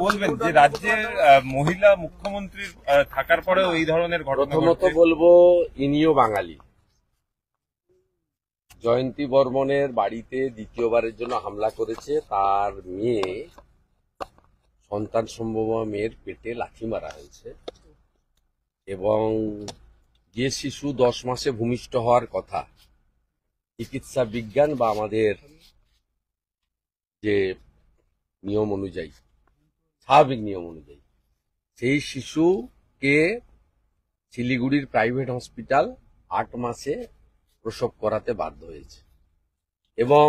বলবেন যে রাজ্যের মহিলা মুখ্যমন্ত্রীর থাকার পরেও এই ধরনের ঘটনা? প্রথমত বলবো, ইনিও বাঙালি। জয়ন্তী বর্মনের বাড়িতে দ্বিতীয়বারের জন্য হামলা করেছে, তার মেয়ে, সন্তান সম্ভব মেয়ের পেটে লাথি মারা হয়েছে, এবং যে শিশু 10 মাসে ভূমিষ্ঠ হওয়ার কথা, চিকিৎসা বিজ্ঞান বা আমাদের যে নিয়ম অনুযায়ী, স্বাভাবিক নিয়ম অনুযায়ী, সেই শিশুকে শিলিগুড়ির প্রাইভেট হসপিটাল 8 মাসে প্রসব করাতে বাধ্য হয়েছে। এবং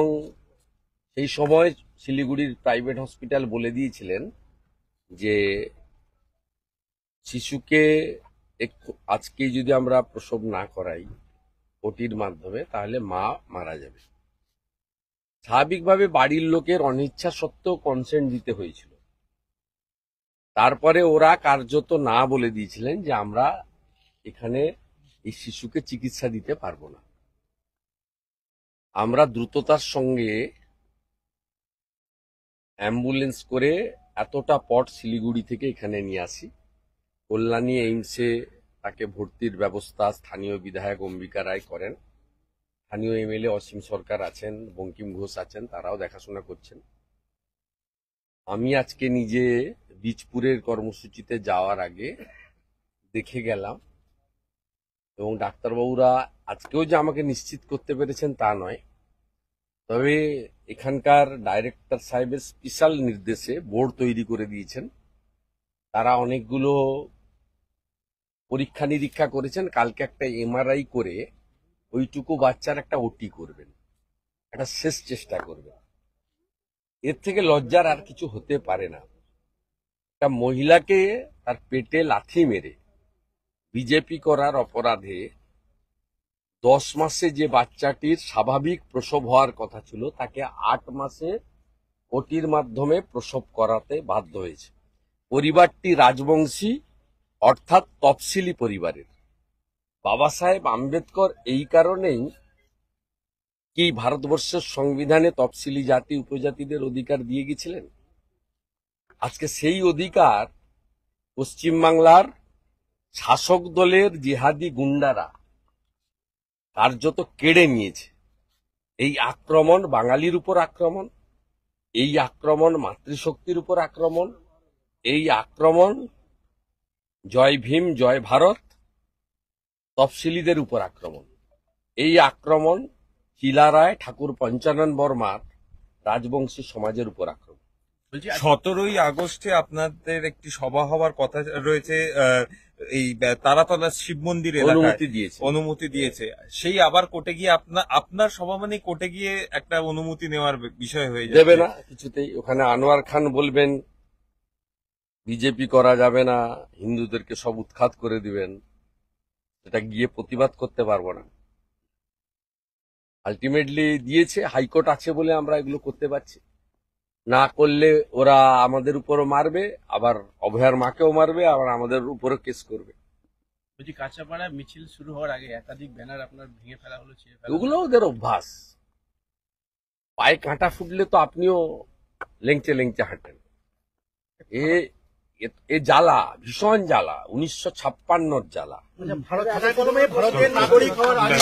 সেই সময় শিলিগুড়ির প্রাইভেট হসপিটাল বলে দিয়েছিলেন যে শিশুকে আজকেই যদি আমরা প্রসব না করাই ওটির মাধ্যমে, তাহলে মা মারা যাবে। স্বাভাবিকভাবে বাড়ির লোকের অনিচ্ছা সত্ত্বেও কনসেন্ট দিতে হয়েছিল। তারপরে ওরা কার্যত না বলে দিয়েছিলেন যে আমরা এখানে এই শিশুকে চিকিৎসা দিতে পারবো না। আমরা দ্রুততার সঙ্গে অ্যাম্বুলেন্স করে এতটা পথ শিলিগুড়ি থেকে এখানে নিয়ে আসি। কল্যাণী এইমসে তাকে ভর্তির ব্যবস্থা স্থানীয় বিধায়ক অম্বিকা রায় করেন, স্থানীয় এমএলএ অসীম সরকার আছেন, বঙ্কিম ঘোষ আছেন, তারাও দেখাশোনা করছেন। আমি আজকে নিজে বীজপুরের কর্মসূচিতে যাওয়ার আগে দেখে গেলাম, এবং ডাক্তারবাবুরা আজকেও যে আমাকে নিশ্চিত করতে পেরেছেন তা নয়, তবে এখানকার ডাইরেক্টর সাহেবের স্পেশাল নির্দেশে বোর্ড তৈরি করে দিয়েছেন। তারা অনেকগুলো পরীক্ষা নিরীক্ষা করেছেন। কালকে একটা এমআরআই করে ওইটুকু বাচ্চার একটা ওটি করবেন, একটা শেষ চেষ্টা করবেন। এর থেকে লজ্জার আর কিছু হতে পারে না। একটা মহিলাকে তার পেটে লাথি মেরে বিজেপি করার অপরাধে 10 মাসে যে বাচ্চাটির স্বাভাবিক প্রসব হওয়ার কথা ছিল, তাকে 8 মাসে ওটির মাধ্যমে প্রসব করাতে বাধ্য হয়েছে। পরিবারটি রাজবংশী, অর্থাৎ তফসিলি পরিবারের। বাবা সাহেব আম্বেদকর এই কারণেই কি ভারতবর্ষের সংবিধানে তফসিলি জাতি উপজাতিদের অধিকার দিয়ে গেছিলেন। আজকে সেই অধিকার পশ্চিমবাংলার শাসক দলের জিহাদি গুন্ডারা কার্যত কেড়ে নিয়েছে। এই আক্রমণ বাঙালির উপর আক্রমণ, এই আক্রমণ মাতৃশক্তির উপর আক্রমণ, এই আক্রমণ জয় ভীম জয় ভারত তফসিলিদের উপর আক্রমণ। এই আক্রমণ চিলারায় ঠাকুর পঞ্চানন বর্মার রাজবংশী সমাজের উপর আক্রমণ। 17ই আগস্টে আপনাদের একটি সভা হওয়ার কথা রয়েছে, এই তারাতলা শিব মন্দির এলাকায় অনুমতি দিয়েছে। সেই আবার কোর্টে গিয়ে আপনার সভা মানে কোর্টে গিয়ে একটা অনুমতি নেওয়ার বিষয় হয়ে যাবে। দেবে না কিছুতেই। ওখানে আনোয়ার খান বলবেন বিজেপি করা যাবে না, হিন্দুদেরকে সব উৎখাত করে দিবেন। এটা গিয়ে প্রতিবাদ করতে পারবো না। আলটিমেটলি দিয়েছে, হাইকোর্ট আছে বলে আমরা এগুলো করতে পারছি। না করলে ওরা আমাদের উপরও মারবে, আবার অভয়ার মাকেও মারবে, আবার আমাদের উপরও কেস করবে। বলছি, কাঁচাপাড়ায় মিছিল শুরু হওয়ার আগে একাধিক ব্যানার আপনার ভেঙে ফেলা হলো, ছিঁড়ে ফেলা হলো। ওগুলো ওদের অভ্যাস। পায়ে কাঁটা ফুটলে তো আপনিও লেংচে লেংচে হাঁটেন। এ জ্বালা, ভীষণ জ্বালা, 1956 জ্বালা। ভারতের নাগরিক হওয়ার আগে